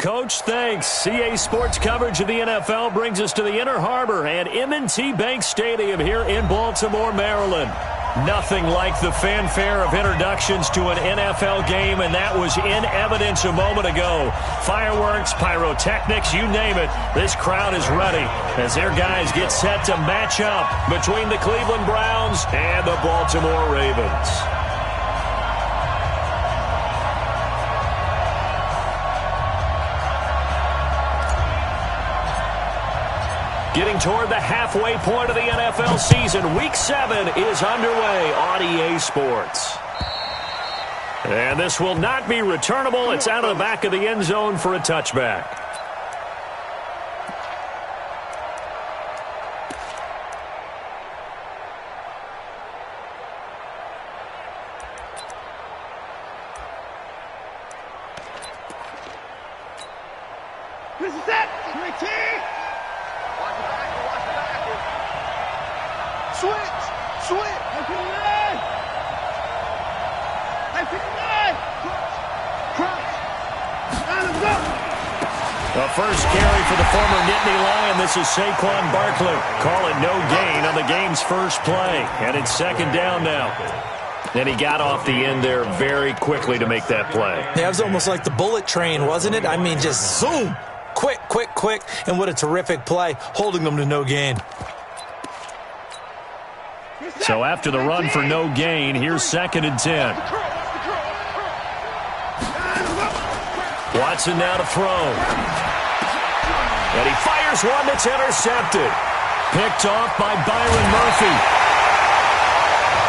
Coach, thanks. CA Sports coverage of the NFL brings us to the Inner Harbor and M&T Bank Stadium here in Baltimore, Maryland. Nothing like the fanfare of introductions to an NFL game, and that was in evidence a moment ago. Fireworks, pyrotechnics, you name it. This crowd is ready as their guys get set to match up between the Cleveland Browns and the Baltimore Ravens. Getting toward the halfway point of the NFL season, Week 7 is underway on EA Sports. And this will not be returnable. It's out of the back of the end zone for a touchback. This is it! Switch! The first carry for the former Nittany Lion. This is Saquon Barkley. Call it no gain on the game's first play. And it's second down now. And he got off the end there very quickly to make that play. Yeah, it was almost like the bullet train, wasn't it? I mean, just zoom. Quick. And what a terrific play, holding them to no gain. So after the run for no gain, here's 2nd and 10. Watson now to throw. And he fires one that's intercepted. Picked off by Byron Murphy.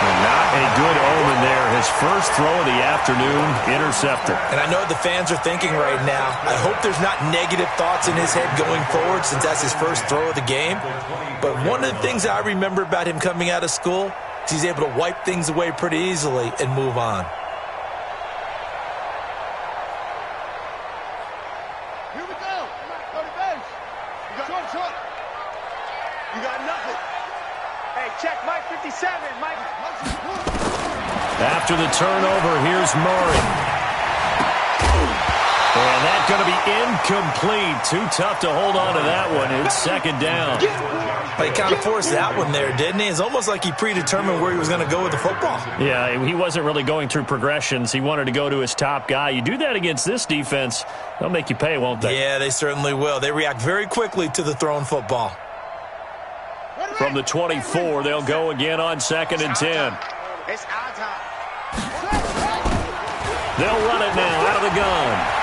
And not a good omen there. His first throw of the afternoon, intercepted. And I know what the fans are thinking right now. I hope there's not negative thoughts in his head going forward since that's his first throw of the game. But one of the things I remember about him coming out of school is he's able to wipe things away pretty easily and move on. Here we go. Go to base. You got short. You got nothing. Hey, check Mike 57. Mike. After the turnover, here's Murray. And that's going to be incomplete. Too tough to hold on to that one. It's second down. He kind of forced that one there, didn't he? It's almost like he predetermined where he was going to go with the football. Yeah, he wasn't really going through progressions. He wanted to go to his top guy. You do that against this defense, they'll make you pay, won't they? Yeah, they certainly will. They react very quickly to the thrown football. From the 24, they'll go again on 2nd and 10. It's our time. They'll run it now out of the gun.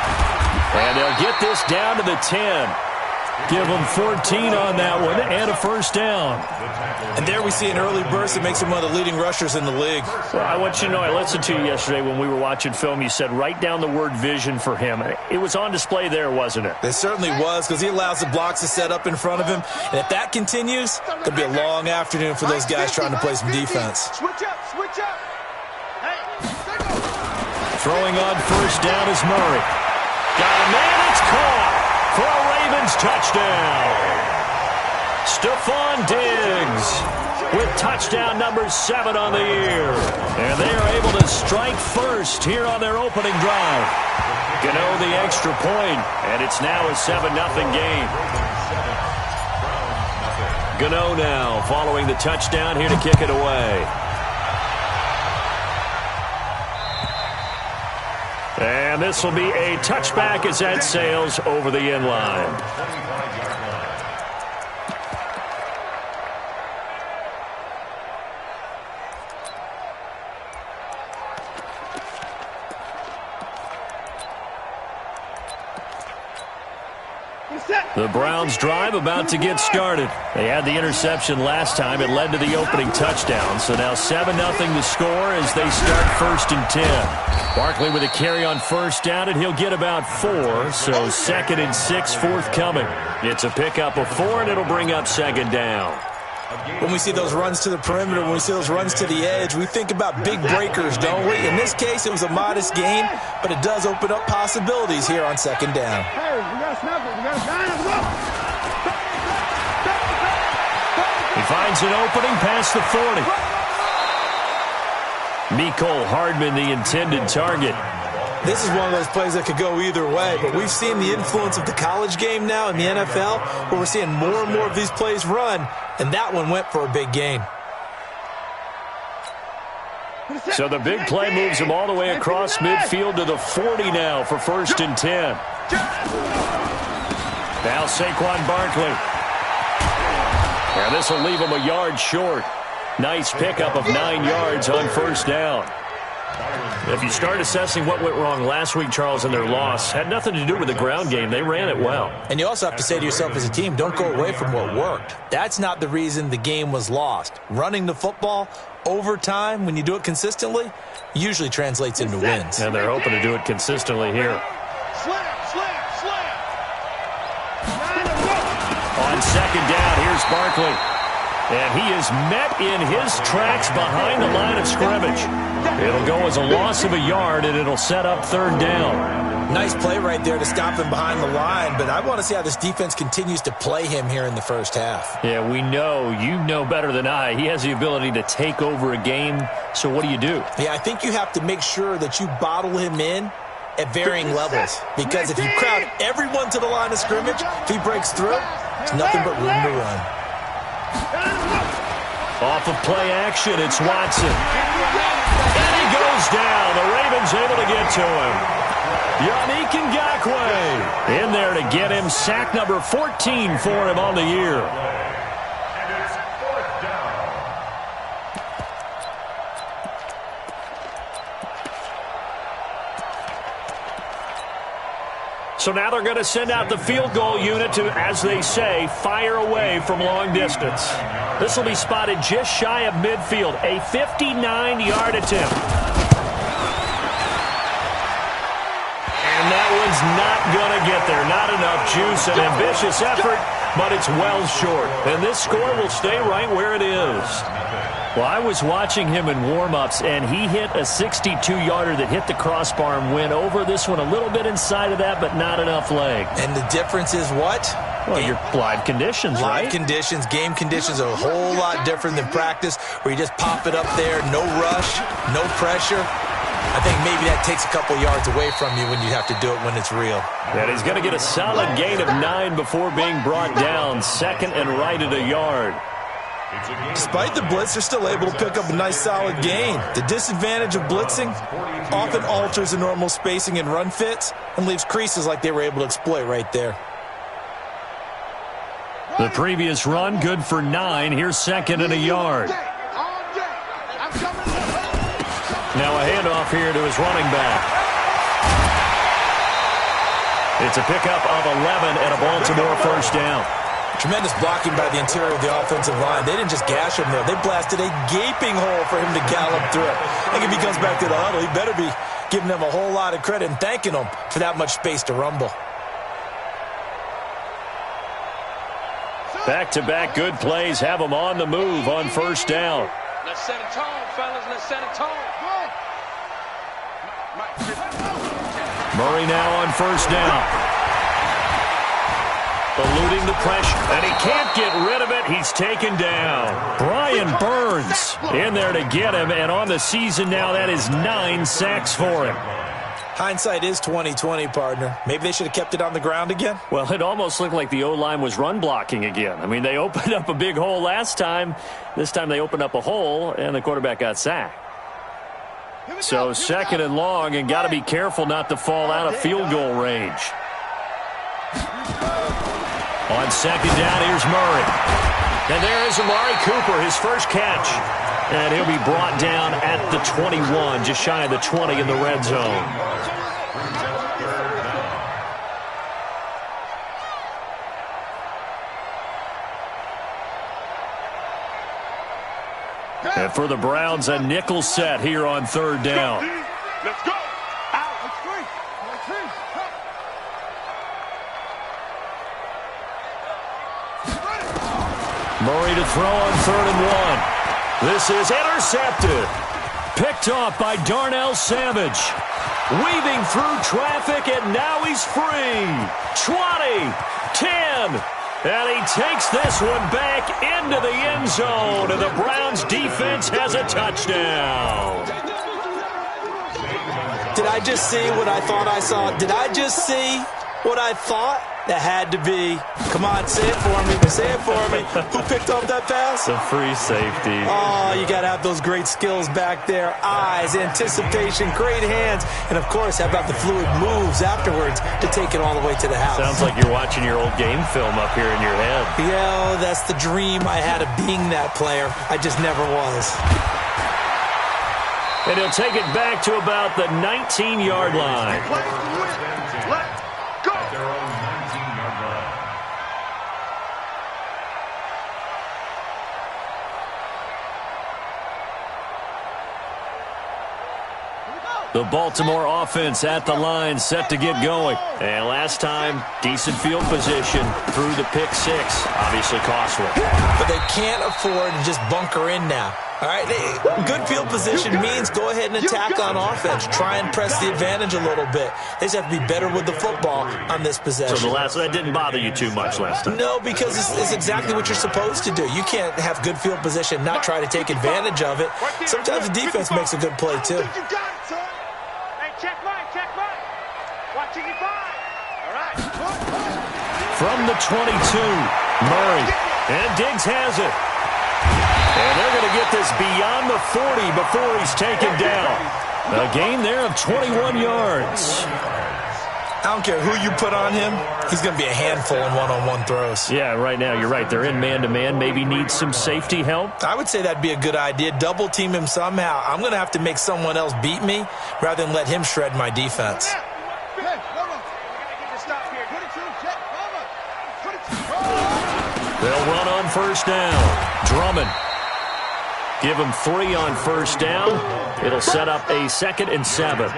And they'll get this down to the 10. Give them 14 on that one and a first down. And there we see an early burst that makes him one of the leading rushers in the league. Well, I want you to know, I listened to you yesterday when we were watching film. You said write down the word vision for him. It was on display there, wasn't it? It certainly was, because he allows the blocks to set up in front of him. And if that continues, it could be a long afternoon for those guys trying to play some defense. Switch up. Hey, throwing on first down is Murray. Got a man, it's caught for a Ravens touchdown. Stephon Diggs with touchdown number 7 on the year. And they are able to strike first here on their opening drive. Gano the extra point, and it's now a 7-0 game. Gano now following the touchdown here to kick it away. And this will be a touchback as that sails over the end line. The Browns drive about to get started. They had the interception last time. It led to the opening touchdown. So now 7-0 to score as they start 1st and 10. Barkley with a carry on first down, and he'll get about 4. So 2nd and 6 forthcoming. It's a pickup of 4, and it'll bring up 2nd down. When we see those runs to the perimeter, when we see those runs to the edge, we think about big breakers, don't we? In this case, it was a modest gain, but it does open up possibilities here on 2nd down. Hey, we got to snap it. We got to sign it. He finds an opening past the 40. Mecole Hardman, the intended target. This is one of those plays that could go either way, but we've seen the influence of the college game now in the NFL, where we're seeing more and more of these plays run, and that one went for a big gain. So the big play moves him all the way across midfield to the 40 now for 1st and 10. Now Saquon Barkley. And this will leave him a yard short. Nice pickup of 9 yards on 1st down. If you start assessing what went wrong last week, Charles, in their loss, had nothing to do with the ground game. They ran it well. And you also have to say to yourself as a team, don't go away from what worked. That's not the reason the game was lost. Running the football over time, when you do it consistently, usually translates into wins. And they're hoping to do it consistently here. On 2nd down, here's Barkley. And he is met in his tracks behind the line of scrimmage. It'll go as a loss of a yard, and it'll set up 3rd down. Nice play right there to stop him behind the line, but I want to see how this defense continues to play him here in the first half. Yeah, we know. You know better than I. He has the ability to take over a game, so what do you do? Yeah, I think you have to make sure that you bottle him in at varying levels, because if you crowd everyone to the line of scrimmage, if he breaks through, there's nothing but room to run. Off of play action, it's Watson. And he goes down. The Ravens able to get to him. Yannick Ngakoue in there to get him. Sack number 14 for him on the year. So now they're going to send out the field goal unit to, as they say, fire away from long distance. This will be spotted just shy of midfield, a 59-yard attempt. And that one's not going to get there. Not enough juice, an ambitious effort, but it's well short. And this score will stay right where it is. Well, I was watching him in warm-ups, and he hit a 62-yarder that hit the crossbar and went over. This one a little bit inside of that, but not enough leg. And the difference is what? Well, your live conditions, right? Live conditions, game conditions are a whole lot different than practice, where you just pop it up there, no rush, no pressure. I think maybe that takes a couple yards away from you when you have to do it when it's real. And he's going to get a solid gain of 9 before being brought down. 2nd and right at a yard. Despite the blitz, they're still able to pick up a nice solid gain. The disadvantage of blitzing often alters the normal spacing and run fits and leaves creases like they were able to exploit right there. The previous run, good for 9. Here's 2nd and a yard. Now a handoff here to his running back. It's a pickup of 11 and a Baltimore 1st down. Tremendous blocking by the interior of the offensive line. They didn't just gash him there. They blasted a gaping hole for him to gallop through. I think if he comes back to the huddle, he better be giving them a whole lot of credit and thanking them for that much space to rumble. Back-to-back good plays have them on the move on 1st down. Let's set a tone, fellas. Let's set a tone. Murray now on 1st down. Eluding the pressure, and he can't get rid of it. He's taken down. Brian Burns in there to get him, and on the season now, that is 9 sacks for him. Hindsight is 20/20, partner. Maybe they should have kept it on the ground again. Well, it almost looked like the O-line was run blocking again. I mean, they opened up a big hole last time. This time they opened up a hole, and the quarterback got sacked. So 2nd and long, and got to be careful not to fall out of field goal range. On 2nd down, here's Murray. And there is Amari Cooper, his first catch. And he'll be brought down at the 21, just shy of the 20 in the red zone. And for the Browns, a nickel set here on 3rd down. Let's go. Murray to throw on 3rd and 1. This is intercepted. Picked off by Darnell Savage. Weaving through traffic, and now he's free. 20, 10, and he takes this one back into the end zone, and the Browns defense has a touchdown. Did I just see what I thought I saw? Did I just see what I thought? That had to be. Come on, say it for me. Say it for me. Who picked up that pass? The free safety. Oh, you got to have those great skills back there. Eyes, anticipation, great hands. And, of course, how about the fluid moves afterwards to take it all the way to the house? Sounds like you're watching your old game film up here in your head. Yeah, that's the dream I had of being that player. I just never was. And he'll take it back to about the 19-yard line. Let's go. The Baltimore offense at the line, set to get going. And last time, decent field position through the pick six. Obviously costly. But they can't afford to just bunker in now. All right, good field position means go ahead and attack on offense. Try and press the advantage a little bit. They just have to be better with the football on this possession. So that didn't bother you too much last time? No, because it's exactly what you're supposed to do. You can't have good field position, not try to take advantage of it. Sometimes the defense makes a good play, too. You got it, son. Hey, check mine. Watching you five. All right. From the 22, Murray. And Diggs has it. And they're going to get this beyond the 40 before he's taken down. A gain there of 21 yards. I don't care who you put on him. He's going to be a handful in one-on-one throws. Yeah, right now, you're right. They're in man-to-man. Maybe needs some safety help. I would say that'd be a good idea. Double team him somehow. I'm going to have to make someone else beat me rather than let him shred my defense. They'll run on first down. Drummond. Give him 3 on first down. It'll set up a 2nd and 7.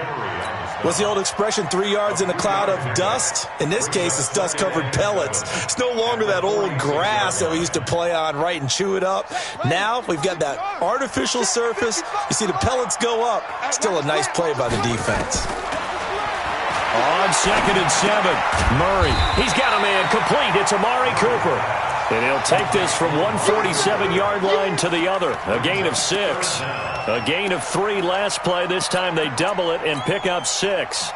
What's the old expression, 3 yards in a cloud of dust? In this case, it's dust-covered pellets. It's no longer that old grass that we used to play on, right, and chew it up. Now we've got that artificial surface. You see the pellets go up. Still a nice play by the defense. On 2nd and 7, Murray. He's got a man complete. It's Amari Cooper. And he'll take this from 147-yard line to the other. A gain of 6. A gain of 3 last play. This time they double it and pick up 6.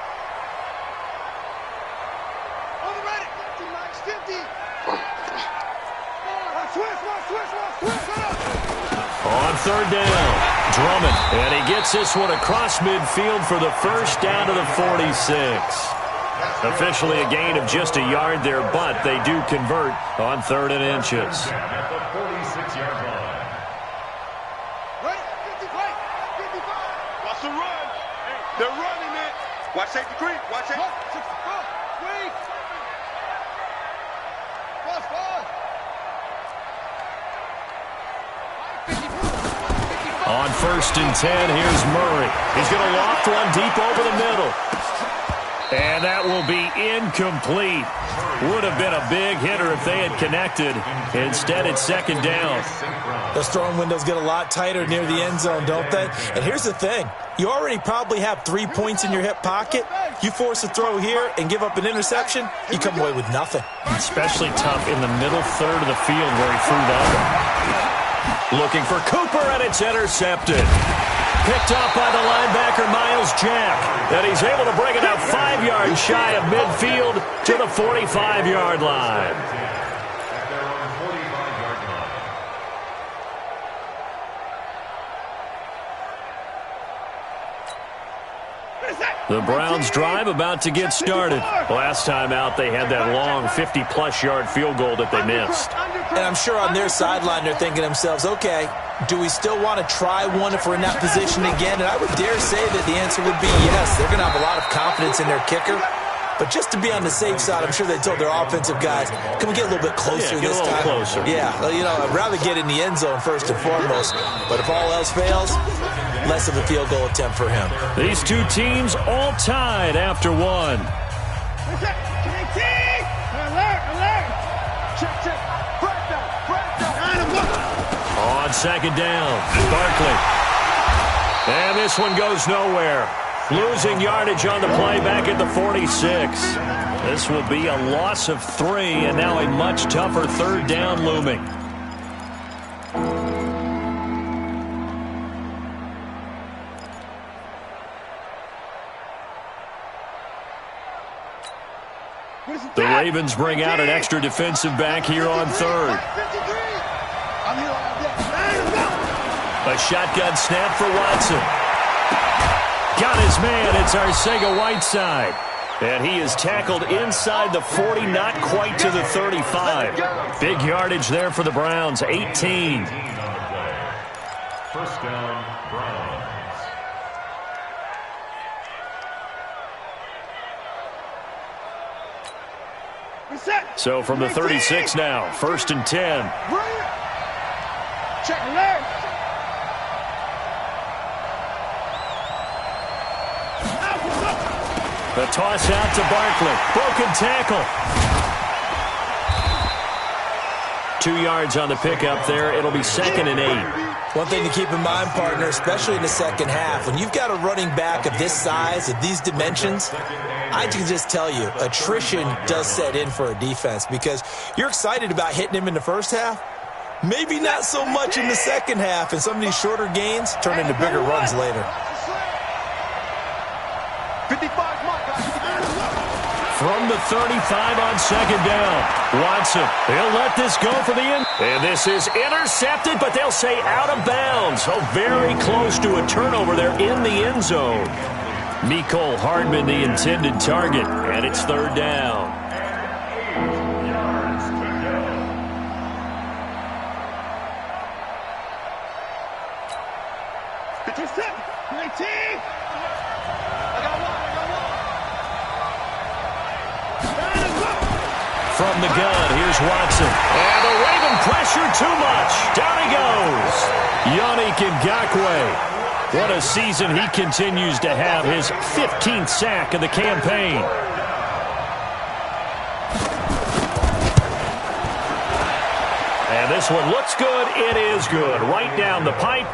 On 3rd down, Drummond. And he gets this one across midfield for the first down to the 46. Officially a gain of just a yard there, but they do convert on 3rd and inches. At the 46-yard line. Right, 55. Watch the run. They're running it. Watch safety creep. Watch it. On 1st and 10, here's Murray. He's going to loft one deep over the middle. And that will be incomplete. Would have been a big hitter if they had connected. Instead, it's 2nd down. Those throwing windows get a lot tighter near the end zone, don't they? And here's the thing. You already probably have 3 points in your hip pocket. You force a throw here and give up an interception, you come away with nothing. Especially tough in the middle third of the field where he threw that one. Looking for Cooper, and it's intercepted. Picked up by the linebacker, Miles Jack. And he's able to bring it out 5 yards shy of midfield to the 45-yard line. The Browns drive about to get started. Last time out, they had that long 50-plus yard field goal that they missed. And I'm sure on their sideline they're thinking to themselves, okay, do we still want to try one if we're in that position again? And I would dare say that the answer would be yes. They're going to have a lot of confidence in their kicker. But just to be on the safe side, I'm sure they told their offensive guys, can we get a little bit closer this time? Closer. Yeah, well, you know, I'd rather get in the end zone first and foremost. But if all else fails, less of a field goal attempt for him. These two teams all tied after one. On 2nd down, Barkley. And this one goes nowhere. Losing yardage on the play back at the 46. This will be a loss of 3, and now a much tougher 3rd down looming. Ravens bring out an extra defensive back here on third. A shotgun snap for Watson. Got his man. It's Arcega-Whiteside. And he is tackled inside the 40, not quite to the 35. Big yardage there for the Browns, 18. First down, Browns. So from the 36 now, 1st and 10. Check leg. The toss out to Barkley. Broken tackle. 2 yards on the pickup there. It'll be 2nd and 8. One thing to keep in mind, partner, especially in the second half, when you've got a running back of this size, of these dimensions, I can just tell you, attrition does set in for a defense because you're excited about hitting him in the first half. Maybe not so much in the second half, and some of these shorter gains turn into bigger runs later. 55. From the 35 on 2nd down. Watson, they'll let this go for the end. And this is intercepted, but they'll say out of bounds. Oh, very close to a turnover there in the end zone. Mecole Hardman, the intended target, and it's 3rd down. 19. From the gun, here's Watson. And the Raven pressure too much. Down he goes. Yannick Ngakoue. What a season he continues to have. His 15th sack of the campaign. And this one looks good. It is good. Right down the pipe.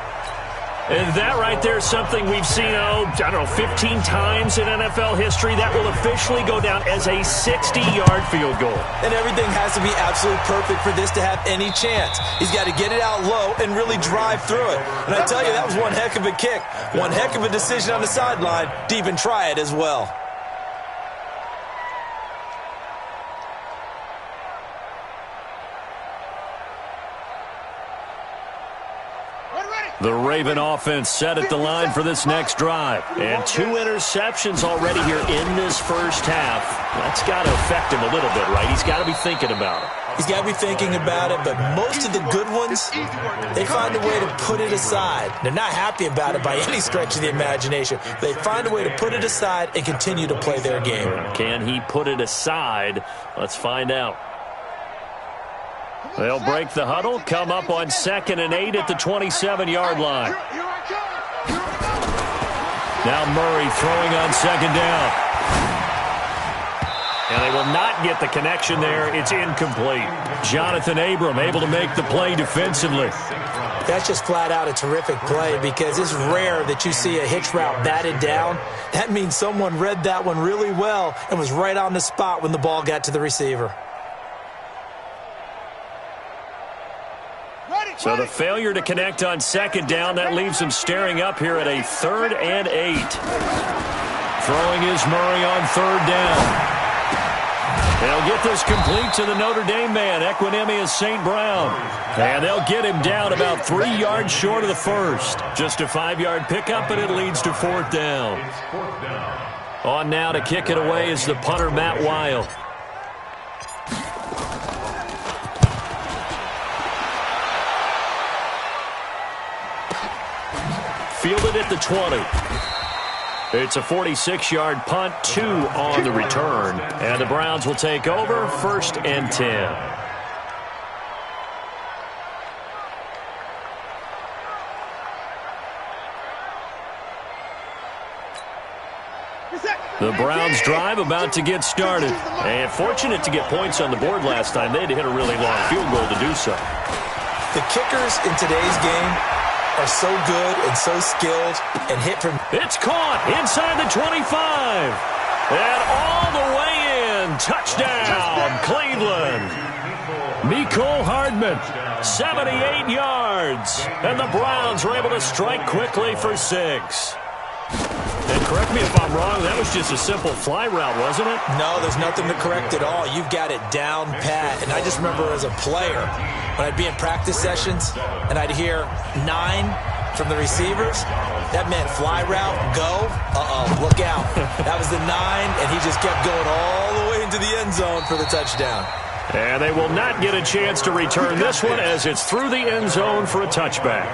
And that right there is something we've seen, I don't know, 15 times in NFL history. That will officially go down as a 60-yard field goal. And everything has to be absolutely perfect for this to have any chance. He's got to get it out low and really drive through it. And I tell you, that was one heck of a kick. One heck of a decision on the sideline to even try it as well. The Raven offense set at the line for this next drive. And 2 interceptions already here in this first half. That's got to affect him a little bit, right? He's got to be thinking about it. He's got to be thinking about it, but most of the good ones, they find a way to put it aside. They're not happy about it by any stretch of the imagination. They find a way to put it aside and continue to play their game. Can he put it aside? Let's find out. They'll break the huddle, come up on 2nd and 8 at the 27-yard line. Now Murray throwing on 2nd down. And they will not get the connection there. It's incomplete. Jonathan Abram able to make the play defensively. That's just flat out a terrific play because it's rare that you see a hitch route batted down. That means someone read that one really well and was right on the spot when the ball got to the receiver. So the failure to connect on 2nd down, that leaves him staring up here at a 3rd and 8. Throwing is Murray on 3rd down. They'll get this complete to the Notre Dame man, Equanimeous St. Brown. And they'll get him down about 3 yards short of the first. Just a 5-yard pickup, and it leads to 4th down. On now to kick it away is the punter, Matt Weil. Fielded at the 20. It's a 46-yard punt, 2 on the return. And the Browns will take over, 1st and 10. The Browns drive about to get started. And fortunate to get points on the board last time. They had to hit a really long field goal to do so. The kickers in today's game are so good and so skilled and hit from... It's caught inside the 25. And all the way in. Touchdown, Cleveland. Mecole Hardman, 78 yards. And the Browns were able to strike quickly for 6. And correct me if I'm wrong, that was just a simple fly route, wasn't it? No, there's nothing to correct at all. You've got it down pat. And I just remember as a player, when I'd be in practice sessions and I'd hear 9 from the receivers, that meant fly route, go, look out. That was the 9, and he just kept going all the way into the end zone for the touchdown. And they will not get a chance to return this one as it's through the end zone for a touchback.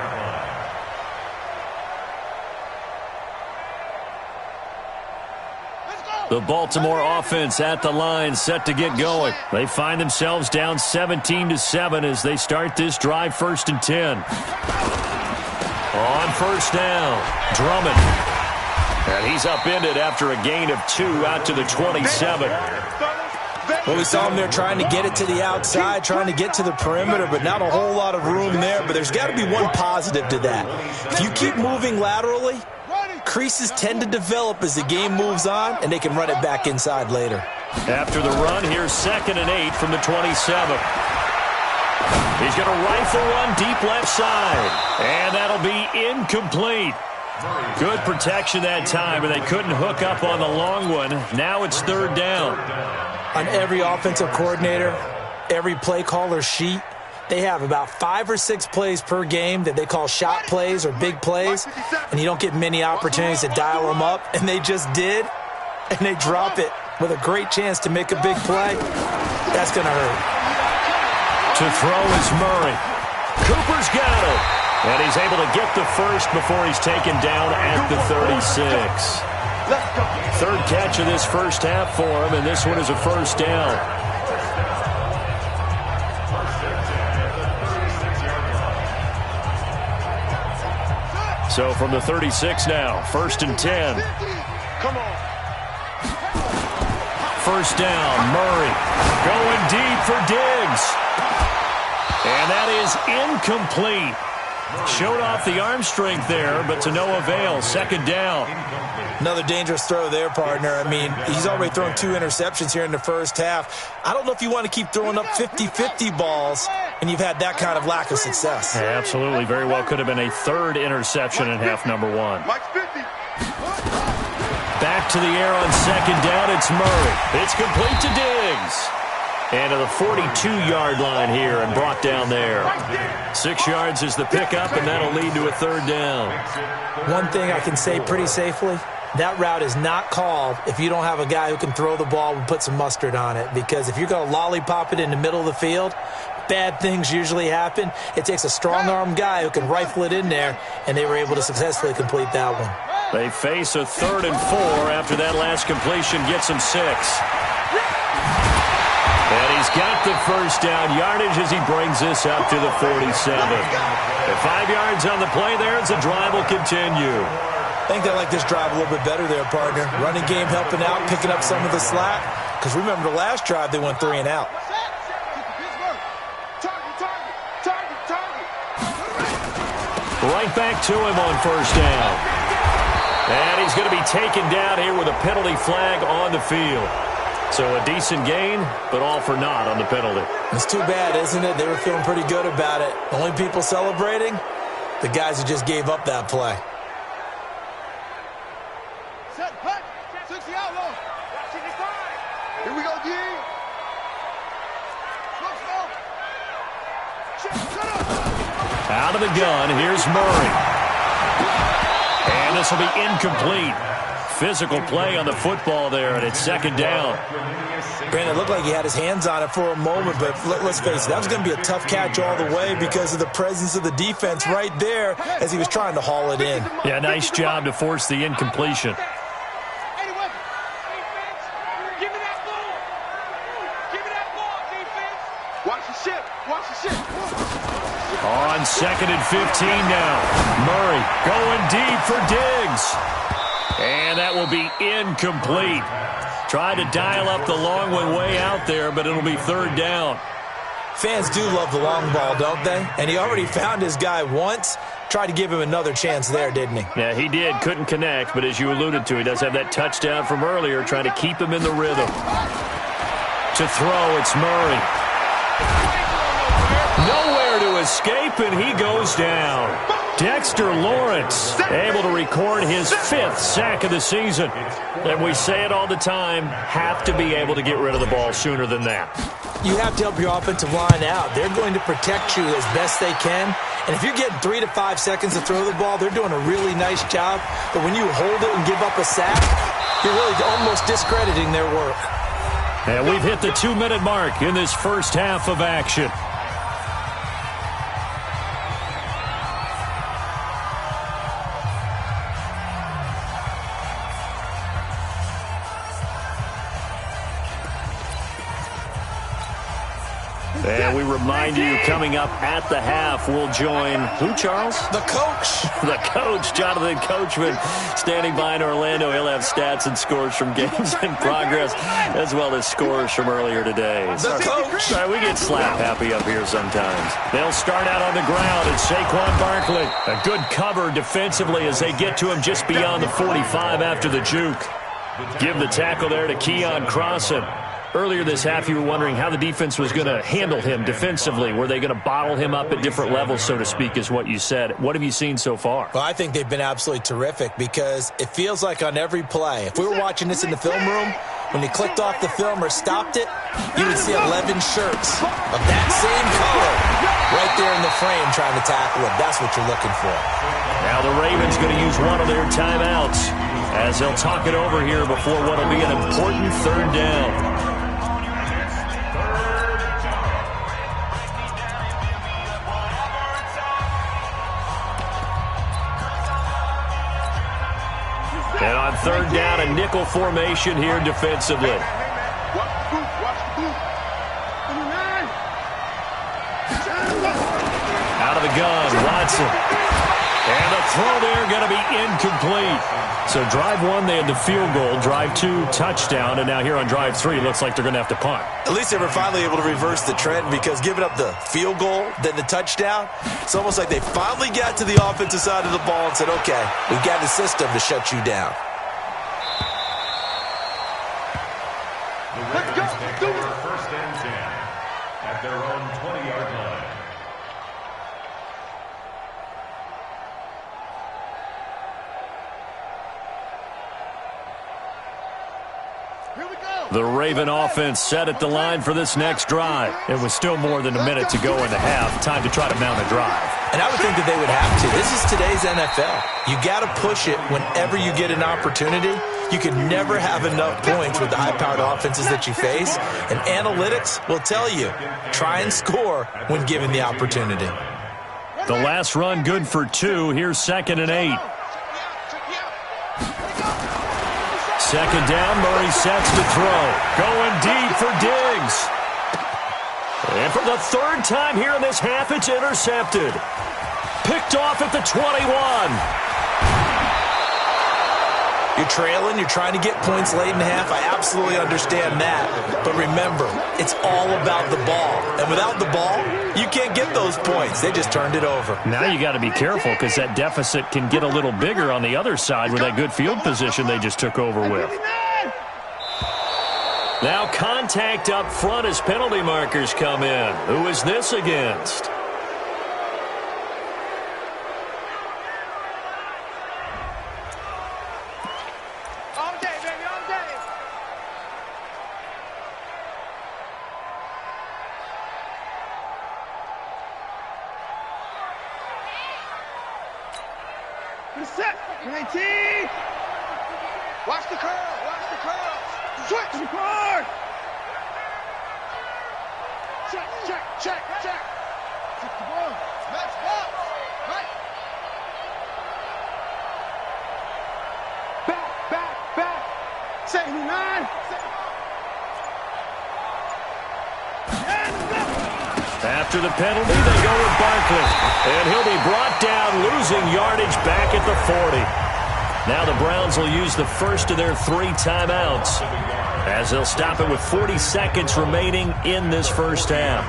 The Baltimore offense at the line, set to get going. They find themselves down 17-7 as they start this drive, 1st and 10. On first down, Drummond. And he's upended after a gain of 2 out to the 27. Well, we saw him there trying to get it to the outside, trying to get to the perimeter, but not a whole lot of room there. But there's got to be one positive to that. If you keep moving laterally, creases tend to develop as the game moves on, and they can run it back inside later. After the run, here's 2nd and 8 from the 27. He's going to rifle one deep left side, and that'll be incomplete. Good protection that time, and they couldn't hook up on the long one. Now it's 3rd down. On every offensive coordinator, every play caller sheet, they have about 5 or 6 plays per game that they call shot plays or big plays, and you don't get many opportunities to dial them up, and they just did, and they drop it with a great chance to make a big play. That's going to hurt. To throw is Murray. Cooper's got it, and he's able to get the first before he's taken down at the 36. 3rd catch of this first half for him, and this one is a 1st down. So from the 36 now, 1st and 10. Come on. 1st down, Murray going deep for Diggs. And that is incomplete. Showed off the arm strength there, but to no avail. 2nd down. Another dangerous throw there, partner. I mean, he's already thrown 2 interceptions here in the first half. I don't know if you want to keep throwing up 50-50 balls and you've had that kind of lack of success. Yeah, absolutely. Very well could have been a 3rd interception in half number 1. Back to the air on 2nd down. It's Murray. It's complete to Diggs. And to the 42-yard line here and brought down there. 6 yards is the pickup, and that'll lead to a 3rd down. One thing I can say pretty safely, that route is not called if you don't have a guy who can throw the ball and put some mustard on it. Because if you're going to lollipop it in the middle of the field, bad things usually happen. It takes a strong-arm guy who can rifle it in there, and they were able to successfully complete that one. They face a 3rd and 4 after that last completion gets them 6. And he's got the first down yardage as he brings this up to the 47. At 5 yards on the play there as the drive will continue. I think they like this drive a little bit better there, partner. Running game helping out, picking up some of the slack. Because remember the last drive, they went 3 and out. Right back to him on 1st down. And he's going to be taken down here with a penalty flag on the field. So a decent gain, but all for naught on the penalty. It's too bad, isn't it? They were feeling pretty good about it. The only people celebrating, the guys who just gave up that play. Set, hut, 60 out low. Here we go, D. Out of the gun, here's Murray. And this will be incomplete. Physical play on the football there, and it's 2nd down. Brandon, it looked like he had his hands on it for a moment, but let's face it, that was going to be a tough catch all the way because of the presence of the defense right there as he was trying to haul it in. Yeah, nice job to force the incompletion. On 2nd and 15 now. Murray going deep for Diggs. And that will be incomplete. Tried to dial up the long one way out there, but it'll be 3rd down. Fans do love the long ball, don't they? And he already found his guy once. Tried to give him another chance there, didn't he? Yeah, he did. Couldn't connect, but as you alluded to, he does have that touchdown from earlier, trying to keep him in the rhythm. To throw, it's Murray. Nowhere to escape, and he goes down. Dexter Lawrence able to record his 5th sack of the season. And we say it all the time, have to be able to get rid of the ball sooner than that. You have to help your offensive line out. They're going to protect you as best they can. And if you're getting 3 to 5 seconds to throw the ball, they're doing a really nice job. But when you hold it and give up a sack, you're really almost discrediting their work. And we've hit the 2-minute mark in this first half of action. And we remind you, coming up at the half, we'll join who, Charles? The coach. The coach, Jonathan Coachman, standing by in Orlando. He'll have stats and scores from games in progress, as well as scores from earlier today. The coach. All right, we get slap happy up here sometimes. They'll start out on the ground, and Saquon Barkley, a good cover defensively as they get to him just beyond the 45 after the juke. Give the tackle there to Keon Crossan. Earlier this half, you were wondering how the defense was going to handle him defensively. Were they going to bottle him up at different levels, so to speak, is what you said. What have you seen so far? Well, I think they've been absolutely terrific because it feels like on every play, if we were watching this in the film room, when you clicked off the film or stopped it, you would see 11 shirts of that same color right there in the frame trying to tackle him. That's what you're looking for. Now the Ravens going to use one of their timeouts as they'll talk it over here before what will be an important 3rd down. And on 3rd down, a nickel formation here defensively. Out of the gun, Watson. And the throw there going to be incomplete. So drive 1, they had the field goal. Drive 2, touchdown. And now here on drive 3, looks like they're going to have to punt. At least they were finally able to reverse the trend because giving up the field goal, then the touchdown, it's almost like they finally got to the offensive side of the ball and said, okay, we've got the system to shut you down. Let's go. First and 10 at their own 20-yard line. The Raven offense set at the line for this next drive. It was still more than a minute to go in the half. Time to try to mount a drive. And I would think that they would have to. This is today's NFL. You got to push it whenever you get an opportunity. You can never have enough points with the high-powered offenses that you face. And analytics will tell you, try and score when given the opportunity. The last run good for 2. Here's 2nd and 8. 2nd down, Murray sets to throw. Going deep for Diggs. And for the 3rd time here in this half, it's intercepted. Picked off at the 21. You're trailing, you're trying to get points late in the half. I absolutely understand that. But remember, it's all about the ball. And without the ball, you can't get those points. They just turned it over. Now you got to be careful because that deficit can get a little bigger on the other side with that good field position they just took over with. Now contact up front as penalty markers come in. Who is this against? Set. 19. Watch the curl. Watch the curl. Switch the card. Check, check, check, check. Check the ball. Match box. Right. Back, back, back. 79. After the penalty, they go with Barkley. And he'll be brought down, losing yardage back at the 40. Now the Browns will use the first of their 3 timeouts as they'll stop it with 40 seconds remaining in this first half.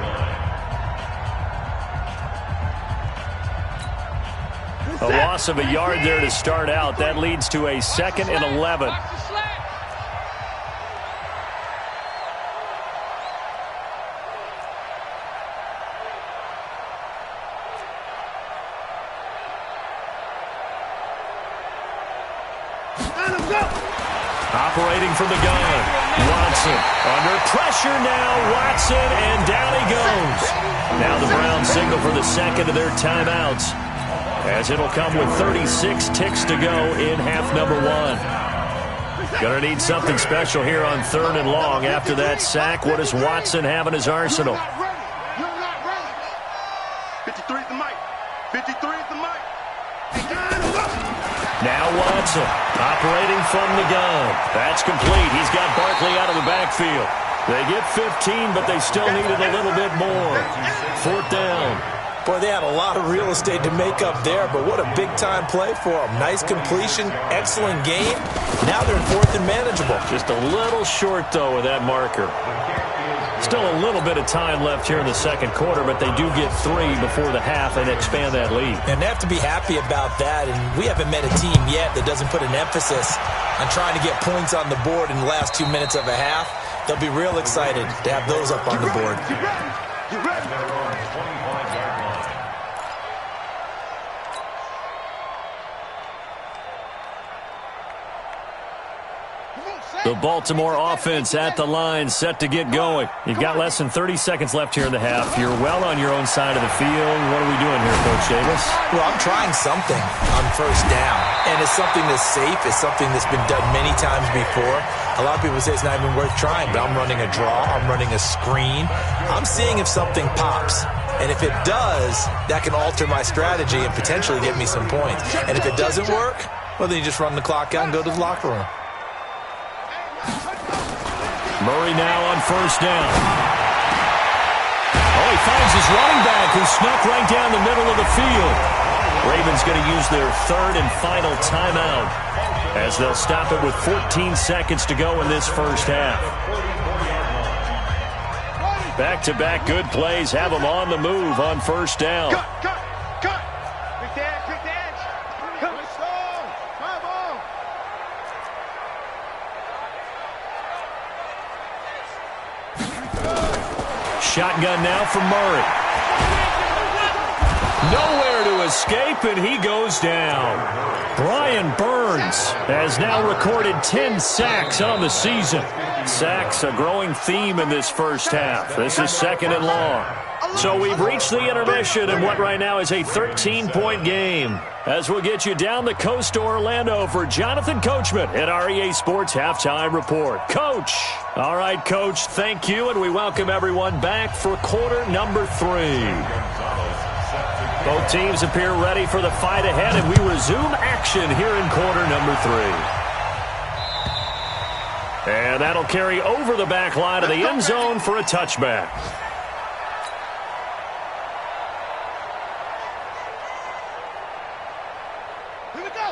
A loss of a yard there to start out. That leads to a 2nd and 11. Operating from the gun, Watson. Under pressure now, Watson, and down he goes. Now the Browns signal for the second of their timeouts, as it'll come with 36 ticks to go in half number one. Gonna need something special here on 3rd and long. After that sack, what does Watson have in his arsenal? 53 is the mic. 53 is the mic. Now Watson, operating from the gun. That's complete. He's got Barkley out of the backfield. They get 15, but they still needed a little bit more. 4th down. Boy, they had a lot of real estate to make up there, but what a big-time play for them. Nice completion, excellent game. Now they're in 4th and manageable. Just a little short, though, with that marker. Still a little bit of time left here in the second quarter, but they do get 3 before the half and expand that lead. And they have to be happy about that, and we haven't met a team yet that doesn't put an emphasis on trying to get points on the board in the last 2 minutes of a half. They'll be real excited to have those up on the board. The Baltimore offense at the line, set to get going. You've got less than 30 seconds left here in the half. You're well on your own side of the field. What are we doing here, Coach Davis? Well, I'm trying something on 1st down, and it's something that's safe. It's something that's been done many times before. A lot of people say it's not even worth trying, but I'm running a draw. I'm running a screen. I'm seeing if something pops. And if it does, that can alter my strategy and potentially get me some points. And if it doesn't work, well, then you just run the clock out and go to the locker room. Murray now on 1st down. Oh, he finds his running back who snuck right down the middle of the field. Ravens going to use their 3rd and final timeout, as they'll stop it with 14 seconds to go in this first half. Back-to-back good plays have them on the move on 1st down. Cut. Quick dash. Come on. Shotgun now for Murray. Nowhere to escape, and he goes down. Brian Burns has now recorded 10 sacks on the season. Sacks a growing theme in this first half. This is 2nd and long. So we've reached the intermission in what right now is a 13-point game, as we'll get you down the coast to Orlando for Jonathan Coachman at our EA Sports Halftime Report. Coach. All right, Coach, thank you, and we welcome everyone back for quarter number 3. Both teams appear ready for the fight ahead, and we resume action here in quarter number 3. And that'll carry over the back line of the end zone for a touchback.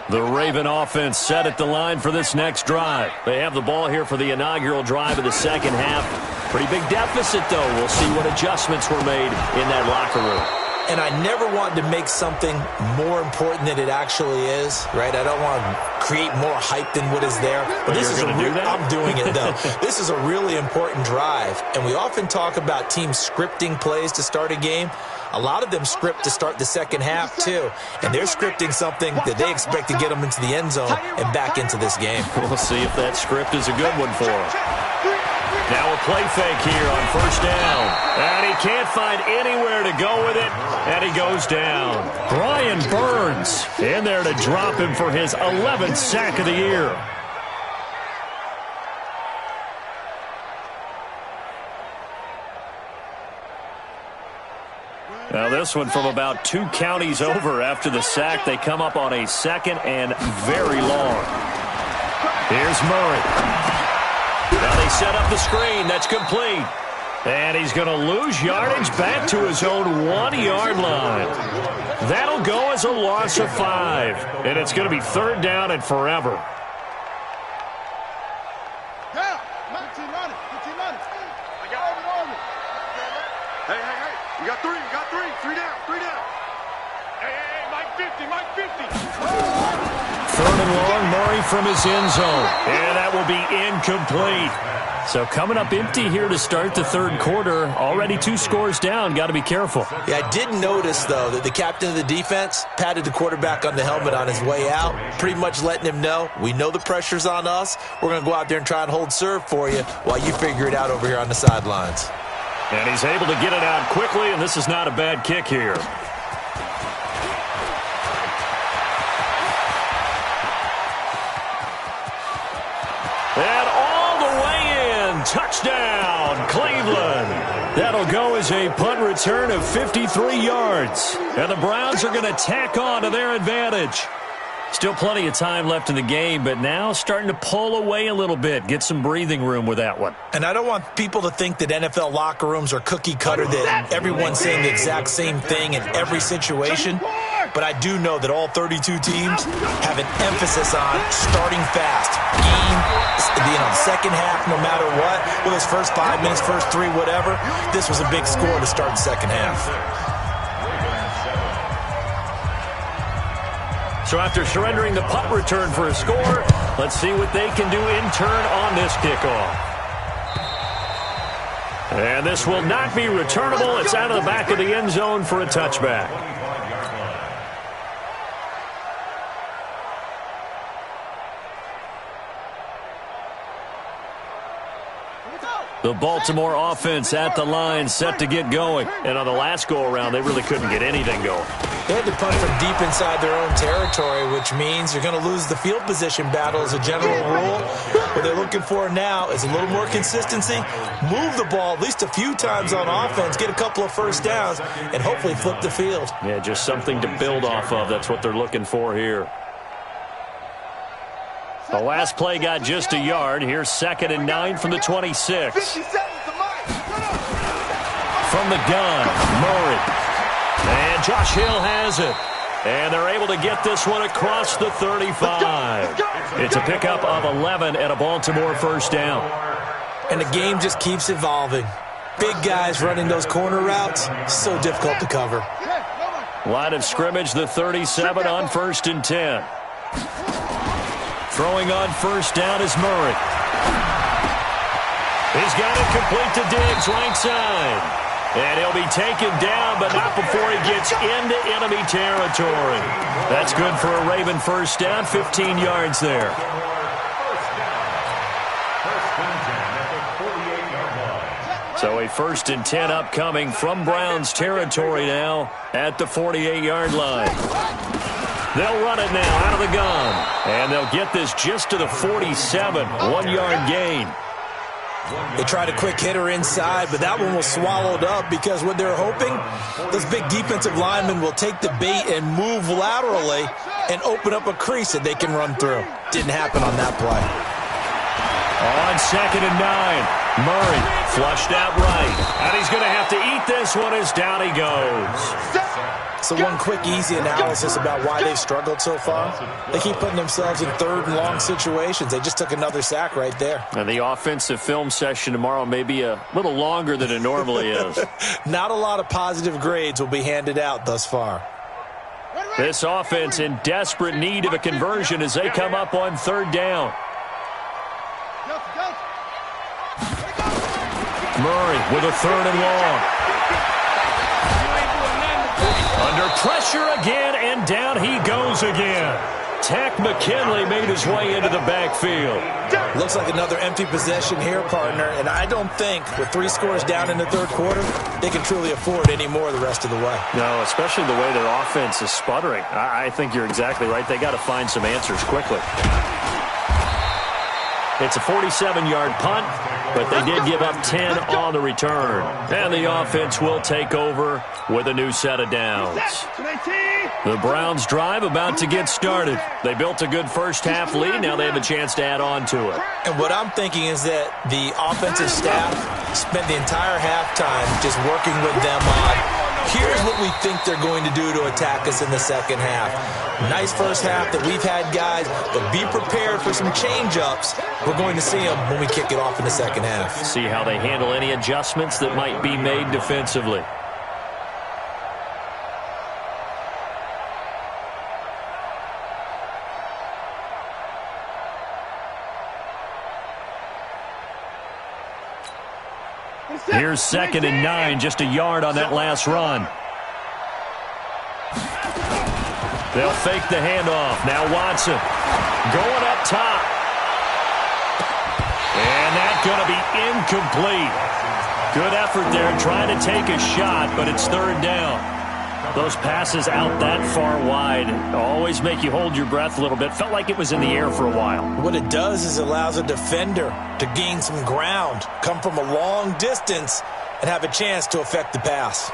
The Raven offense set at the line for this next drive. They have the ball here for the inaugural drive of the second half. Pretty big deficit, though. We'll see what adjustments were made in that locker room. And I never wanted to make something more important than it actually is, right? I don't want to create more hype than what is there. But this is I'm doing it, though. This is a really important drive. And we often talk about teams scripting plays to start a game. A lot of them script to start the second half, too. And they're scripting something that they expect to get them into the end zone and back into this game. We'll see if that script is a good one for them. Now a play fake here on 1st down. And he can't find anywhere to go with it, and he goes down. Brian Burns in there to drop him for his 11th sack of the year. Now this one from about 2 counties over after the sack. They come up on a 2nd and very long. Here's Murray. Now they set up the screen. That's complete. And he's going to lose yardage back to his own 1-yard line. That'll go as a loss of 5. And it's going to be 3rd down and forever. Hey. You got 3 down. Hey, Mike 50, Mike 50. Third and long, Murray from his end zone. And that will be incomplete. So coming up empty here to start the third quarter. Already 2 scores down. Got to be careful. Yeah, I did notice, though, that the captain of the defense patted the quarterback on the helmet on his way out, pretty much letting him know, we know the pressure's on us. We're going to go out there and try and hold serve for you while you figure it out over here on the sidelines. And he's able to get it out quickly, and this is not a bad kick here. And all the way in, touchdown, Cleveland. That'll go as a punt return of 53 yards. And the Browns are going to tack on to their advantage. Still plenty of time left in the game, but now starting to pull away a little bit, get some breathing room with that one. And I don't want people to think that NFL locker rooms are cookie cutter, that everyone's saying the exact same thing in every situation. But I do know that all 32 teams have an emphasis on starting fast. Second half, no matter what, whether it's first 5 minutes, first 3, whatever, this was a big score to start the second half. So after surrendering the punt return for a score, let's see what they can do in turn on this kickoff. And this will not be returnable. It's out of the back of the end zone for a touchback. The Baltimore offense at the line, set to get going. And on the last go-around, they really couldn't get anything going. They had to punt from deep inside their own territory, which means you're going to lose the field position battle as a general rule. What they're looking for now is a little more consistency, move the ball at least a few times on offense, get a couple of first downs, and hopefully flip the field. Yeah, just something to build off of. That's what they're looking for here. The last play got just a yard. Here's 2nd and 9 from the 26. From the gun, Murray. And Josh Hill has it. And they're able to get this one across the 35. It's a pickup of 11 and a Baltimore first down. And the game just keeps evolving. Big guys running those corner routes, so difficult to cover. Line of scrimmage, the 37 on 1st and 10. Throwing on first down is Murray. He's got it complete to Diggs, right side. And he'll be taken down, but not before he gets into enemy territory. That's good for a Raven first down, 15 yards there. So a 1st and 10 upcoming from Browns territory now at the 48-yard line. They'll run it now out of the gun. And they'll get this just to the 47, 1-yard gain. They tried a quick hitter inside, but that one was swallowed up because what they're hoping, those big defensive linemen will take the bait and move laterally and open up a crease that they can run through. Didn't happen on that play. On 2nd and 9, Murray flushed out right. And he's going to have to eat this one as down he goes. So one quick, easy analysis about why they've struggled so far. They keep putting themselves in 3rd and long situations. They just took another sack right there. And the offensive film session tomorrow may be a little longer than it normally is. Not a lot of positive grades will be handed out thus far. This offense in desperate need of a conversion as they come up on 3rd down. Murray with a 3rd and long. Under pressure again, and down he goes again. Tack McKinley made his way into the backfield. Looks like another empty possession here, partner, and I don't think with 3 scores down in the 3rd quarter, they can truly afford any more the rest of the way. No, especially the way their offense is sputtering. I think you're exactly right. They got to find some answers quickly. It's a 47-yard punt, but they did give up 10 on the return. And the offense will take over with a new set of downs. The Browns drive about to get started. They built a good first half lead. Now they have a chance to add on to it. And what I'm thinking is that the offensive staff spent the entire halftime just working with them on, here's what we think they're going to do to attack us in the second half. Nice first half that we've had, guys, but be prepared for some change-ups. We're going to see them when we kick it off in the second half. See how they handle any adjustments that might be made defensively. Here's 2nd and 9, just a yard on that last run. They'll fake the handoff. Now Watson going up top. And that's going to be incomplete. Good effort there trying to take a shot, but it's 3rd down. Those passes out that far wide always make you hold your breath a little bit. Felt like it was in the air for a while. What it does is it allows a defender to gain some ground, come from a long distance, and have a chance to affect the pass.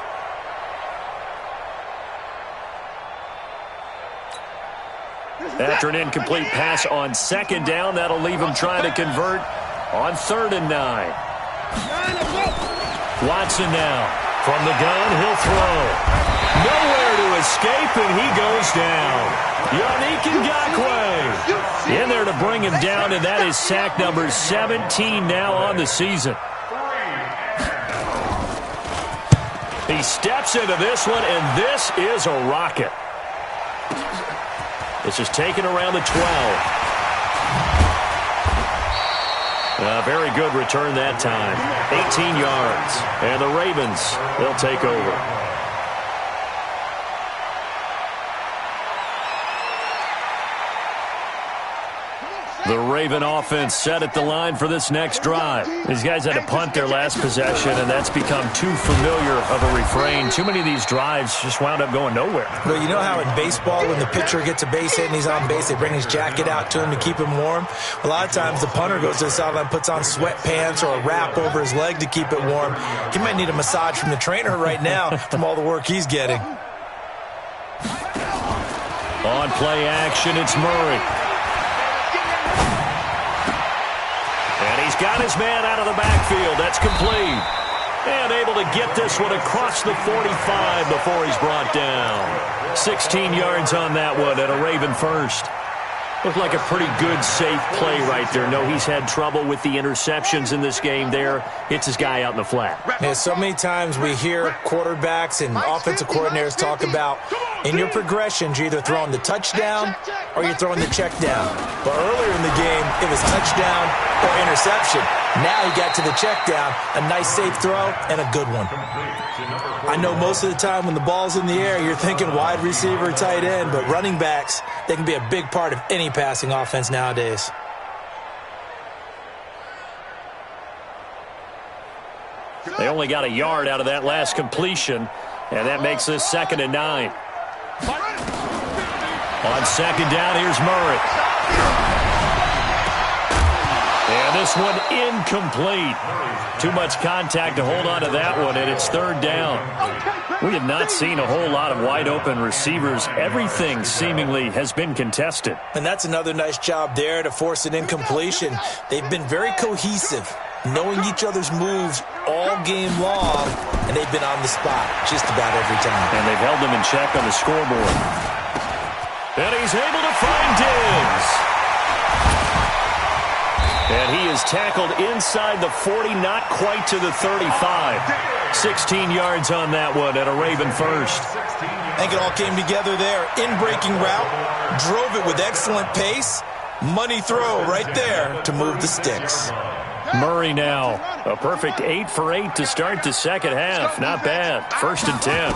After an incomplete pass on 2nd down, that'll leave him trying to convert on 3rd and 9. Watson now. From the gun, he'll throw. Nowhere to escape, and he goes down. Yannick Ngakoue in there to bring him down, and that is sack number 17 now on the season. He steps into this one, and this is a rocket. This is taken around the 12. Very good return that time. 18 yards. And the Ravens, they'll take over. The Raven offense set at the line for this next drive. These guys had to punt their last possession, and that's become too familiar of a refrain. Too many of these drives just wound up going nowhere. Well, you know how in baseball, when the pitcher gets a base hit and he's on base, they bring his jacket out to him to keep him warm? A lot of times the punter goes to the sideline, puts on sweatpants or a wrap over his leg to keep it warm. He might need a massage from the trainer right now from all the work he's getting. On play action, it's Murray. And he's got his man out of the backfield. That's complete. And able to get this one across the 45 before he's brought down. 16 yards on that one and a Raven first. Looked like a pretty good, safe play right there. No, he's had trouble with the interceptions in this game there. Hits his guy out in the flat. Yeah, so many times we hear quarterbacks and offensive coordinators talk about in your progressions, you're either throwing the touchdown or you're throwing the check down. But earlier in the game, it was touchdown or interception. Now he got to the check down, a nice safe throw, and a good one. I know most of the time when the ball's in the air, you're thinking wide receiver, tight end, but running backs, they can be a big part of any passing offense nowadays. They only got a yard out of that last completion, and that makes this 2nd and 9. On 2nd down, here's Murray. And this one incomplete. Too much contact to hold on to that one, and it's 3rd down. We have not seen a whole lot of wide-open receivers. Everything seemingly has been contested. And that's another nice job there to force an incompletion. They've been very cohesive, knowing each other's moves all game long, and they've been on the spot just about every time. And they've held them in check on the scoreboard. And he's able to find Diggs. And he is tackled inside the 40, not quite to the 35. 16 yards on that one and a Raven first. I think it all came together there. In-breaking route, drove it with excellent pace. Money throw right there to move the sticks. Murray now, a perfect 8 for 8 to start the second half. Not bad. 1st and 10.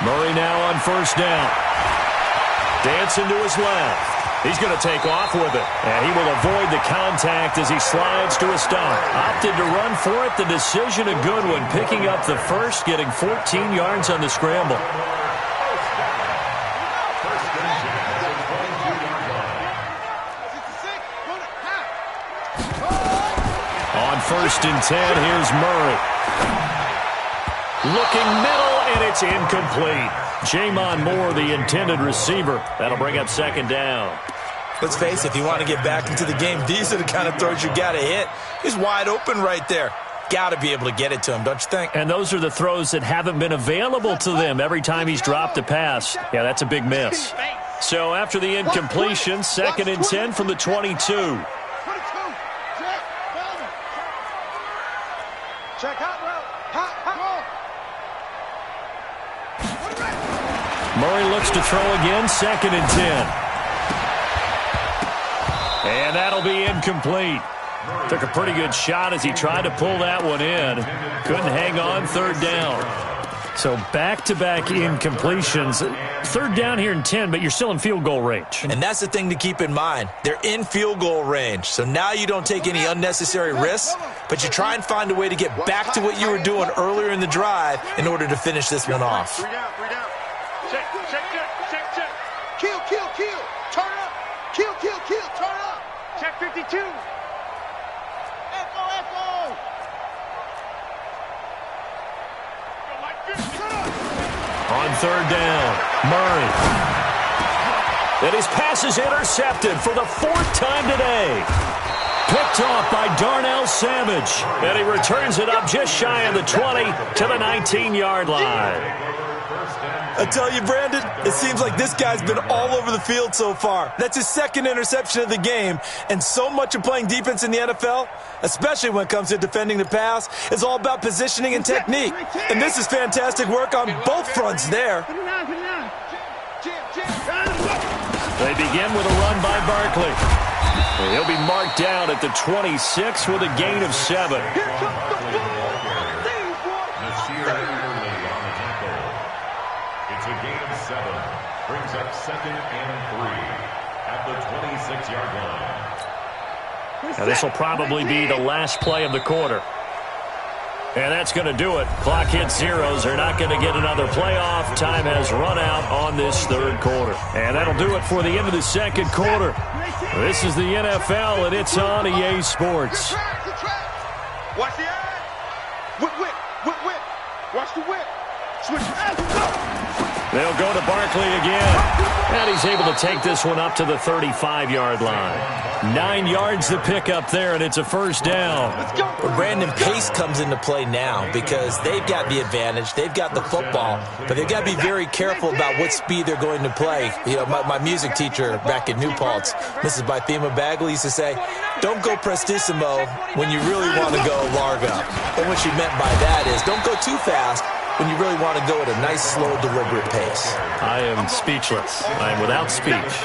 Murray now on 1st down. Dancing to his left. He's going to take off with it. And he will avoid the contact as he slides to a stop. Opted to run for it. The decision a good one. Picking up the first, getting 14 yards on the scramble. On 1st and 10, here's Murray. Looking middle, and it's incomplete. Jamon Moore, the intended receiver. That'll bring up 2nd down. Let's face it, if you want to get back into the game, these are the kind of throws you got to hit. He's wide open right there. Got to be able to get it to him, don't you think? And those are the throws that haven't been available to them every time he's dropped a pass. Yeah, that's a big miss. So after the incompletion, 2nd and 10 from the 22. Murray looks to throw again, 2nd and 10. And that'll be incomplete. Took a pretty good shot as he tried to pull that one in. Couldn't hang on third down. So back-to-back incompletions. Third down here in 10, but you're still in field goal range. And that's the thing to keep in mind. They're in field goal range. So now you don't take any unnecessary risks, but you try and find a way to get back to what you were doing earlier in the drive in order to finish this one off. 3 down. Check. Kill. Turn up. Kill. Turn up. Check 52. Echo. On third down, Murray. And his pass is intercepted for the 4th time today. Picked off by Darnell Savage. And he returns it up just shy of the 20 to the 19-yard line. I tell you, Brandon, it seems like this guy's been all over the field so far. That's his 2nd interception of the game. And so much of playing defense in the NFL, especially when it comes to defending the pass, is all about positioning and technique. And this is fantastic work on both fronts there. They begin with a run by Barkley. He'll be marked down at the 26 with a gain of 7. It's a gain of 7. Brings up 2nd and 3 at the 26-yard line. Now this will probably be the last play of the quarter. And that's going to do it. Clock hits zeros. They're not going to get another playoff. Time has run out on this 3rd quarter. And that'll do it for the end of the 2nd quarter. This is the NFL, and it's on EA Sports. Watch the eye. Whip. Watch the whip. Switch. They'll go to Barkley again. And he's able to take this one up to the 35-yard line. 9 yards to pick up there, and it's a 1st down. But Brandon, pace comes into play now because they've got the advantage. They've got the football, but they've got to be very careful about what speed they're going to play. You know, my music teacher back in New Paltz, Mrs. Bythema Bagley, used to say, don't go prestissimo when you really want to go largo. And what she meant by that is don't go too fast when you really want to go at a nice, slow, deliberate pace. I am speechless. I am without speech.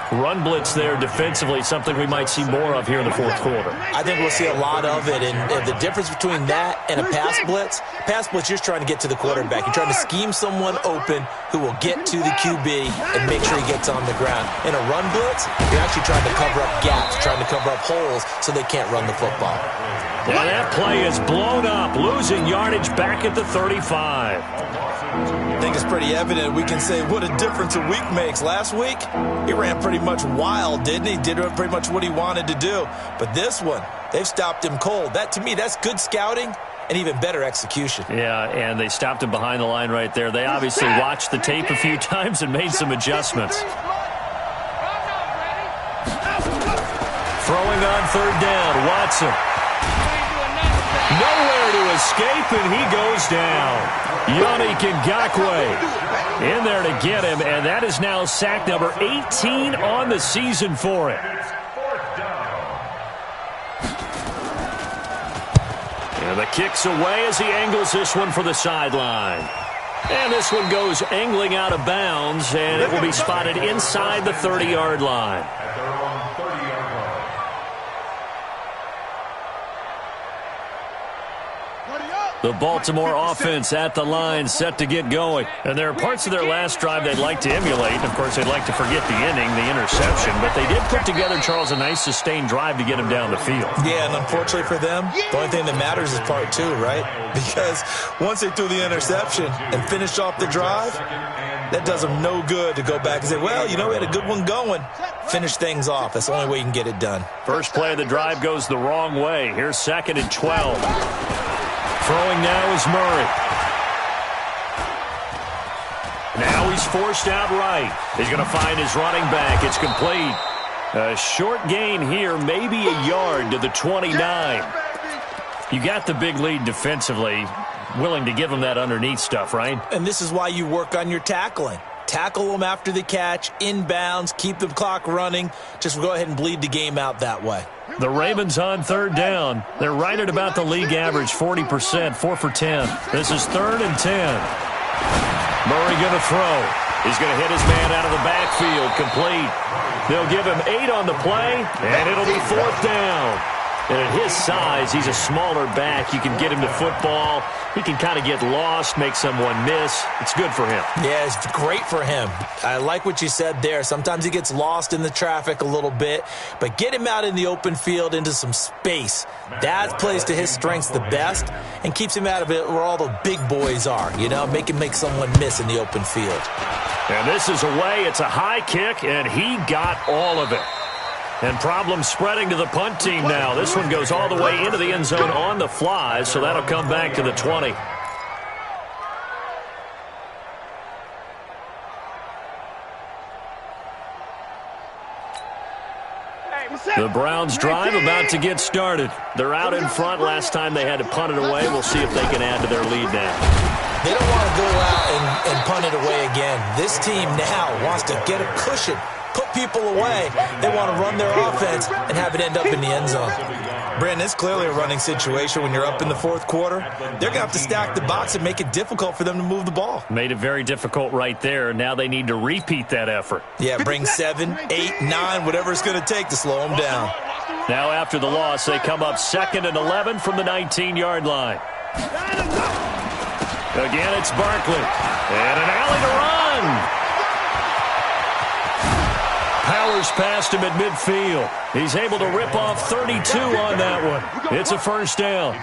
Run blitz there defensively, something we might see more of here in the 4th quarter. I think we'll see a lot of it, and the difference between that and a pass blitz, you're just trying to get to the quarterback. You're trying to scheme someone open who will get to the QB and make sure he gets on the ground. In a run blitz, you're actually trying to cover up gaps, trying to cover up holes so they can't run the football. And that play is blown up, losing yardage back at the 35. I think it's pretty evident. We can say what a difference a week makes. Last week, he ran pretty much wild, didn't he? Did pretty much what he wanted to do. But this one, they've stopped him cold. That, to me, that's good scouting and even better execution. Yeah, and they stopped him behind the line right there. They obviously watched the tape a few times and made some adjustments. Throwing on 3rd down, Watson. Nowhere to escape, and he goes down. Yannick Ngakoue in there to get him, and that is now sack number 18 on the season for him. And the kick's away as he angles this one for the sideline. And this one goes angling out of bounds, and it will be spotted inside the 30-yard line. The Baltimore offense at the line, set to get going. And there are parts of their last drive they'd like to emulate. Of course, they'd like to forget the inning, the interception. But they did put together, Charles, a nice sustained drive to get him down the field. Yeah, and unfortunately for them, the only thing that matters is part 2, right? Because once they threw the interception and finished off the drive, that does them no good to go back and say, well, you know, we had a good one going. Finish things off. That's the only way you can get it done. First play of the drive goes the wrong way. Here's 2nd and 12. Throwing now is Murray. Now he's forced out right. He's going to find his running back. It's complete. A short gain here, maybe a yard to the 29. You got the big lead defensively. Willing to give him that underneath stuff, right? And this is why you work on your tackling. Tackle them after the catch, inbounds, keep the clock running. Just go ahead and bleed the game out that way. The Ravens on 3rd down. They're right at about the league average, 40%, 4 for 10. This is 3rd and 10. Murray going to throw. He's going to hit his man out of the backfield, complete. They'll give him 8 on the play, and it'll be 4th down. And at his size, he's a smaller back. You can get him to football. He can kind of get lost, make someone miss. It's good for him. Yeah, it's great for him. I like what you said there. Sometimes he gets lost in the traffic a little bit, but get him out in the open field into some space. That plays to his strengths the best and keeps him out of it where all the big boys are. You know, make him make someone miss in the open field. And this is away. It's a high kick, and he got all of it. And problems spreading to the punt team now. This one goes all the way into the end zone on the fly, so that'll come back to the 20. The Browns drive about to get started. They're out in front. Last time they had to punt it away. We'll see if they can add to their lead now. They don't want to go out and punt it away again. This team now wants to get a cushion, put people away. They want to run their offense and have it end up in the end zone. Brandon, it's clearly a running situation when you're up in the fourth quarter. They're going to have to stack the box and make it difficult for them to move the ball. Made it very difficult right there. Now they need to repeat that effort. Yeah, bring 7, 8, 9, whatever it's going to take to slow them down. Now after the loss, they come up 2nd and 11 from the 19-yard line. Again, it's Barkley. And an alley to run. Powers past him at midfield. He's able to rip off 32 on that one. It's a first down.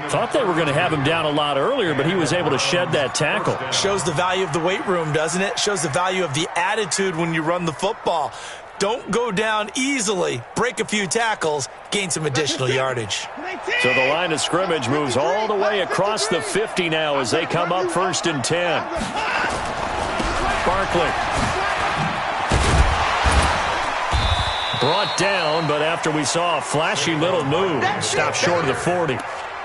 Thought they were going to have him down a lot earlier, but he was able to shed that tackle. Shows the value of the weight room, doesn't it? Shows the value of the attitude when you run the football. Don't go down easily. Break a few tackles. Gain some additional yardage. So the line of scrimmage moves all the way across the 50 now as they come up 1st and 10. Barkley. Brought down, but after we saw a flashy little move, stopped short of the 40.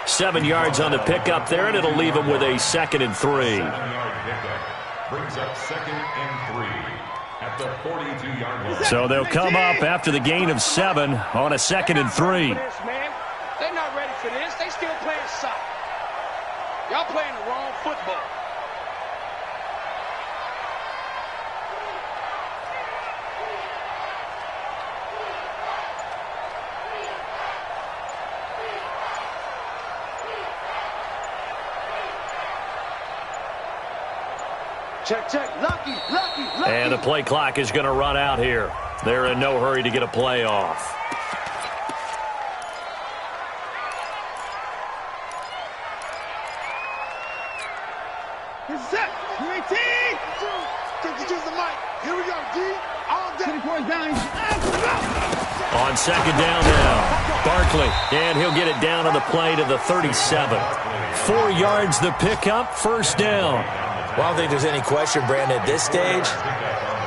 7 yards on the pickup there, and it'll leave him with a 2nd and 3. 7-yard pickup brings up 2nd and 3 at the 42-yard line. So they'll come up after the gain of 7 on a 2nd and 3. They're not ready for this. They still playing soccer. Y'all playing the wrong football. Check, check. Lucky. And the play clock is going to run out here. They're in no hurry to get a play off. Here's the set. UAT. Take the mic. Here we go, G. All day. On 2nd down now, Barkley. And he'll get it down on the play to the 37. 4 yards the pickup, 1st down. Well, I don't think there's any question, Brandon, at this stage,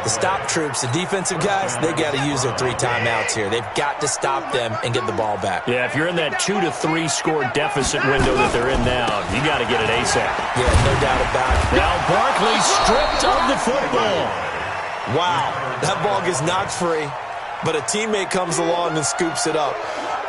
the stop troops, the defensive guys, they got to use their 3 timeouts here. They've got to stop them and get the ball back. Yeah, if you're in that 2 to 3 score deficit window that they're in now, you got to get it ASAP. Yeah, no doubt about it. Now Barkley stripped of the football. Wow, that ball gets knocked free, but a teammate comes along and scoops it up.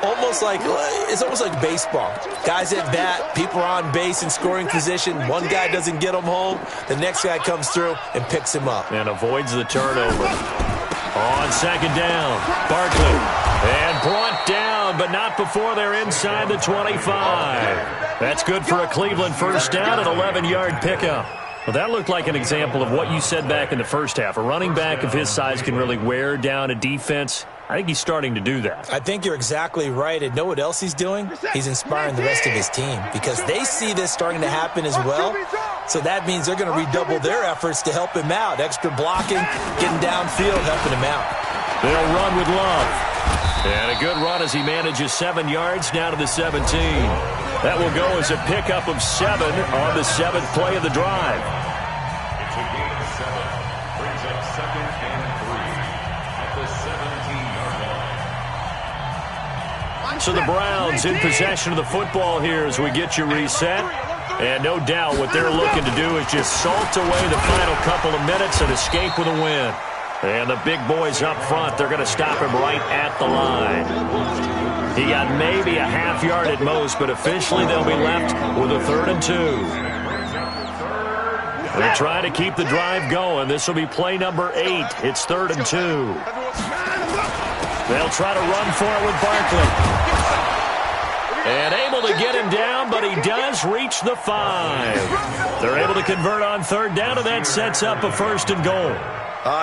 It's almost like baseball. Guys at bat, people are on base in scoring position. One guy doesn't get him home. The next guy comes through and picks him up. And avoids the turnover. On 2nd down, Barkley. And brought down, but not before they're inside the 25. That's good for a Cleveland first down, an 11-yard pickup. Well, that looked like an example of what you said back in the first half. A running back of his size can really wear down a defense. I think he's starting to do that. I think you're exactly right. And know what else he's doing? He's inspiring the rest of his team because they see this starting to happen as well. So that means they're going to redouble their efforts to help him out. Extra blocking, getting downfield, helping him out. They'll run with Love. And a good run as he manages 7 yards down to the 17. That will go as a pickup of 7 on the 7th play of the drive. It's a gain of 7. Brings up 2nd and 3 at the 17-yard line. So the Browns in possession of the football here as we get you reset. And no doubt what they're looking to do is just salt away the final couple of minutes and escape with a win. And the big boys up front, they're going to stop him right at the line. He got maybe a half yard at most, but officially they'll be left with a 3rd and 2. They're trying to keep the drive going. This will be play number 8. It's 3rd and 2. They'll try to run for it with Barkley. And able to get him down, but he does reach the 5. They're able to convert on third down, and that sets up a 1st and goal.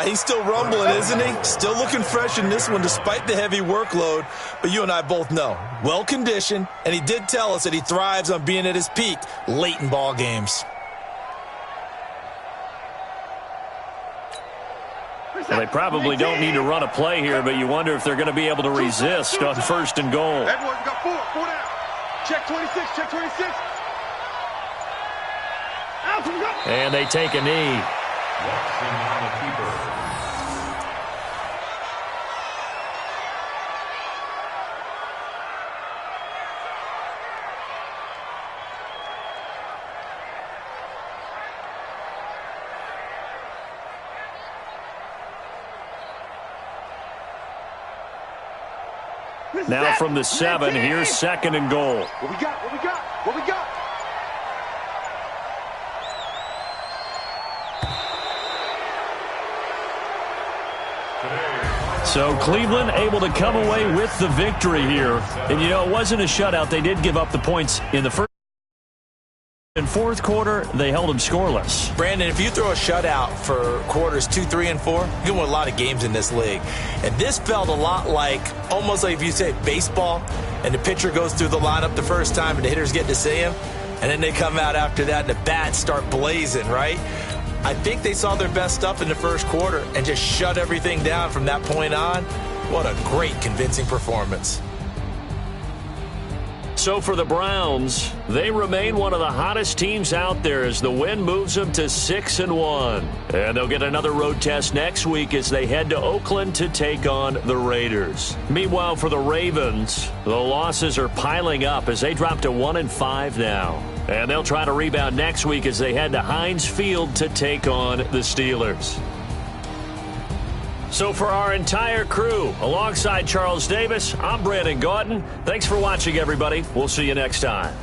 He's still rumbling, isn't he? Still looking fresh in this one despite the heavy workload. But you and I both know, well-conditioned, and he did tell us that he thrives on being at his peak late in ball games. Well, they probably don't need to run a play here, but you wonder if they're going to be able to resist on 1st and goal. Everyone's got 4 down. Check 26, check 26. And they take a knee. Watson on the keeper. Now from the 7, here's 2nd and goal. What we got? What we got? What we got? So Cleveland able to come away with the victory here. And, you know, it wasn't a shutout. They did give up the points in the first and fourth quarter. They held them scoreless. Brandon, if you throw a shutout for quarters 2, 3, and 4, you can win a lot of games in this league. And this felt a lot like, almost like if you say baseball, and the pitcher goes through the lineup the first time and the hitters get to see him, and then they come out after that and the bats start blazing, right? I think they saw their best stuff in the first quarter and just shut everything down from that point on. What a great, convincing performance. So for the Browns, they remain one of the hottest teams out there as the win moves them to 6-1. And they'll get another road test next week as they head to Oakland to take on the Raiders. Meanwhile, for the Ravens, the losses are piling up as they drop to 1-5 now. And they'll try to rebound next week as they head to Heinz Field to take on the Steelers. So for our entire crew, alongside Charles Davis, I'm Brandon Gautin. Thanks for watching, everybody. We'll see you next time.